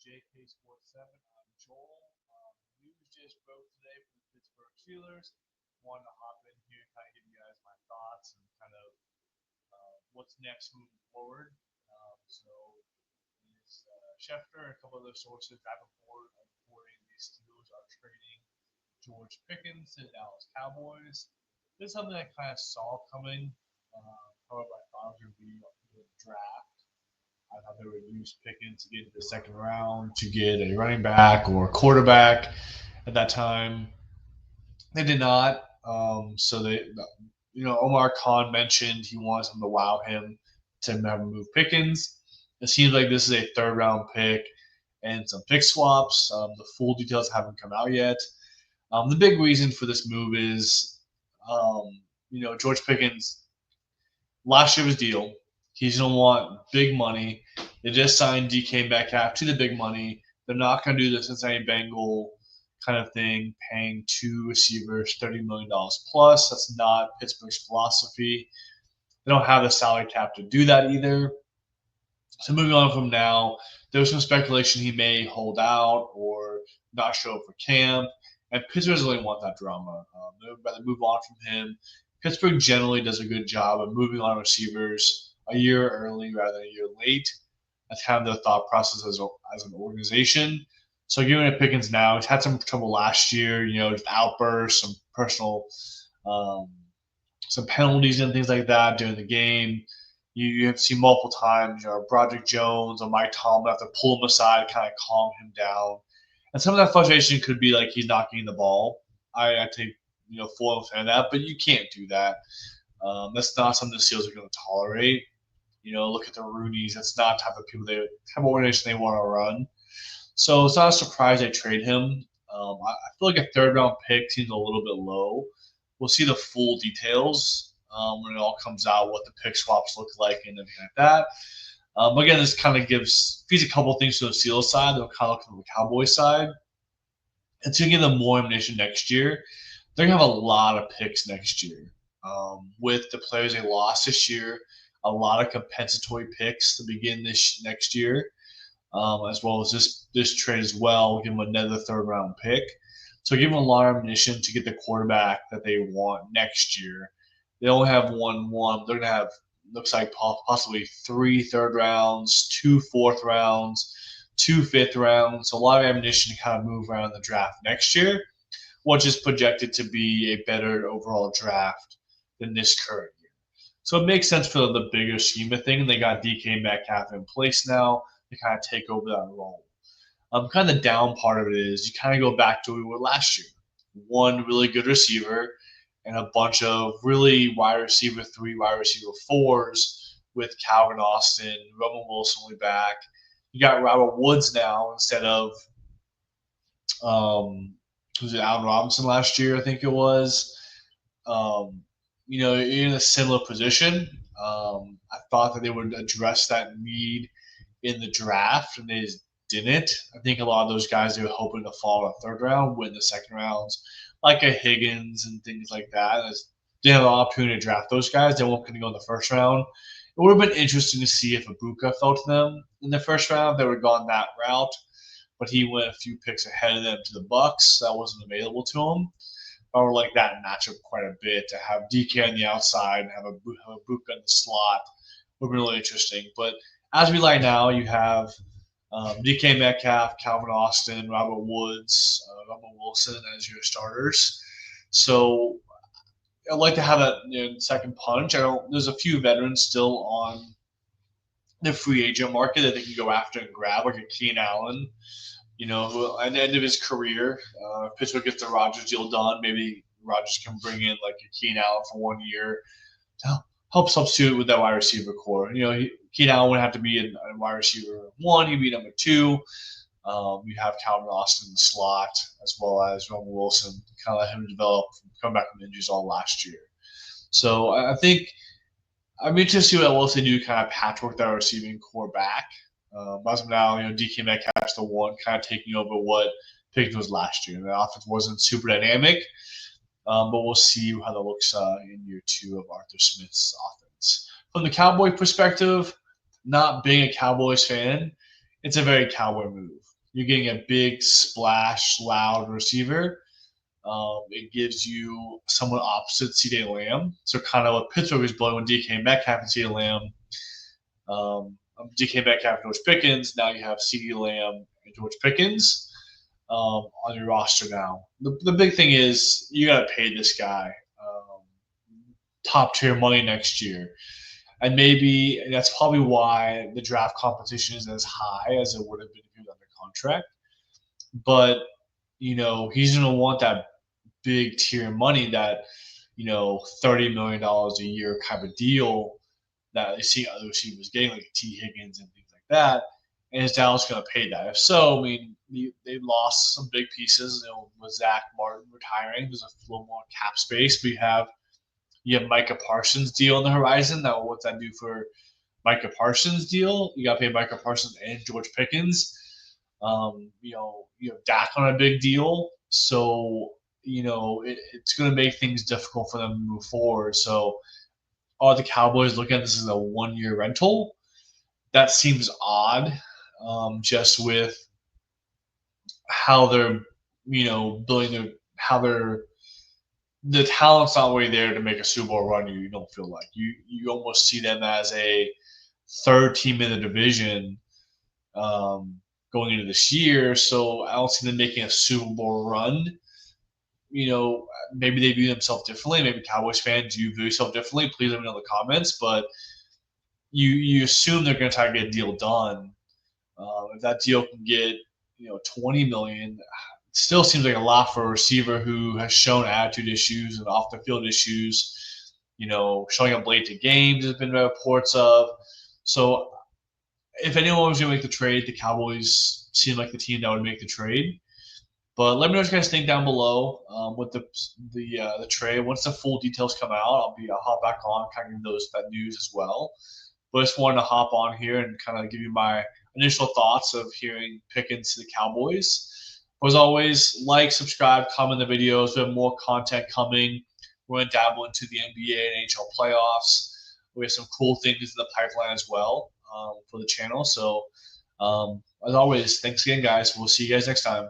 JK Sports 7. I'm Joel. News just broke today from the Pittsburgh Steelers. Wanted to hop in here and kind of give you guys my thoughts and kind of what's next moving forward. So, Schefter and a couple other sources have reporting the Steelers are trading George Pickens to the Dallas Cowboys. This is something I kind of saw coming. However, I thought it would be the draft. I thought they would use Pickens to get into the second round to get a running back or a quarterback at that time. They did not. Omar Khan mentioned he wants them to wow him to have him move Pickens. It seems like this is a third round pick and some pick swaps. The full details haven't come out yet. The big reason for this move is, George Pickens last year's deal. He's going to want big money. They just signed DK Metcalf to the big money. They're not going to do the Cincinnati Bengal kind of thing, paying two receivers $30 million plus. That's not Pittsburgh's philosophy. They don't have the salary cap to do that either. So moving on from now, there was some speculation he may hold out or not show up for camp. And Pittsburgh doesn't really want that drama. They would rather move on from him. Pittsburgh generally does a good job of moving on receivers a year early rather than a year late. That's kind of their thought process as an organization. So giving it Pickens now, he's had some trouble last year, just outbursts, some personal, some penalties and things like that during the game. You have seen multiple times, Broderick Jones or Mike Tomlin have to pull him aside, kind of calm him down. And some of that frustration could be like he's not getting the ball. I take full understand that, but you can't do that. That's not something the Steelers are going to tolerate. Look at the Rooneys. That's not the type of people type of organization they want to run. So it's not a surprise they trade him. I feel like a third round pick seems a little bit low. We'll see the full details when it all comes out, what the pick swaps look like and everything like that. Again, this kind of feeds a couple of things to the Steelers side. They'll kind of look at the Cowboys side. It's going to give them more ammunition next year. They're going to have a lot of picks next year. With the players they lost this year, a lot of compensatory picks to begin this next year, as well as this trade as well. Give them another third round pick. So give them a lot of ammunition to get the quarterback that they want next year. They only have one. They're going to have, looks like possibly 3 third rounds, 2 fourth rounds, 2 fifth rounds. So a lot of ammunition to kind of move around the draft next year, which is projected to be a better overall draft than this current year. So it makes sense for the bigger scheme of things. They got DK Metcalf in place now to kind of take over that role. Kind of the down part of it is you kind of go back to where we were last year. One really good receiver and a bunch of really wide receiver 3, wide receiver 4s with Calvin Austin, Roman Wilson will be back. You got Robert Woods now instead of was it Allen Robinson last year? I think it was. You're in a similar position. I thought that they would address that need in the draft, and they just didn't. I think a lot of those guys they were hoping to fall in the third round, win the second rounds, like a Higgins and things like that. They have an opportunity to draft those guys. They weren't going to go in the first round. It would have been interesting to see if Ibuka fell to them in the first round. They would have gone that route, but he went a few picks ahead of them to the Bucks. That wasn't available to him. I would like that matchup quite a bit to have DK on the outside and have Ibuka in the slot. Would be really interesting. But as we lie now, you have DK Metcalf, Calvin Austin, Robert Woods, Robert Wilson as your starters. So I'd like to have that second punch. There's a few veterans still on the free agent market that they can go after and grab, like a Keenan Allen. Who at the end of his career, if Pittsburgh gets the Rodgers deal done, maybe Rodgers can bring in like a Keenan Allen for 1 year to help substitute with that wide receiver core. Keenan Allen would have to be a wide receiver 1. He'd be number 2. You have Calvin Austin in the slot as well as Roman Wilson. Kind of let him develop, come back from injuries all last year. So I think I'm interested to see what else they do, kind of patchwork that receiving core back. As of now, DK Metcalf's the one kind of taking over what Pickens was last year. The offense wasn't super dynamic, but we'll see how that looks in year 2 of Arthur Smith's offense. From the Cowboy perspective, not being a Cowboys fan, it's a very Cowboy move. you're getting a big splash, loud receiver. It gives you someone opposite CeeDee Lamb. So kind of what Pittsburgh was building with DK Metcalf and CeeDee Lamb. DK Metcalf, George Pickens. Now you have CeeDee Lamb and George Pickens on your roster now. The big thing is you got to pay this guy top tier money next year. And maybe that's probably why the draft competition isn't as high as it would have been if he was under contract. But, he's going to want that big tier money, that, $30 million a year kind of deal that they see other receivers getting, like T. Higgins and things like that. And is Dallas going to pay that? If so, I mean, they lost some big pieces. With Zach Martin retiring, there's a little more cap space. But you have Micah Parsons' deal on the horizon. Now, what's that do for Micah Parsons' deal? You got to pay Micah Parsons and George Pickens. You have Dak on a big deal. So, it's going to make things difficult for them to move forward. So, are the Cowboys looking at this as a one-year rental? That seems odd, just with how they're, building the talent's not really there to make a Super Bowl run. You don't feel like you almost see them as a third team in the division going into this year. So I don't see them making a Super Bowl run. Maybe they view themselves differently. Maybe Cowboys fans, you view yourself differently. Please let me know in the comments. But you assume they're going to try to get a deal done. If that deal can get $20 million, it still seems like a lot for a receiver who has shown attitude issues and off the field issues. Showing up late to games has been reports of. So if anyone was going to make the trade, the Cowboys seem like the team that would make the trade. But let me know what you guys think down below with the trade. Once the full details come out, I'll hop back on, kind of give that news as well. But I just wanted to hop on here and kind of give you my initial thoughts of hearing Pickens to the Cowboys. As always, like, subscribe, comment the videos. We have more content coming. We're going to dabble into the NBA and NHL playoffs. We have some cool things in the pipeline as well for the channel. So, as always, thanks again, guys. We'll see you guys next time.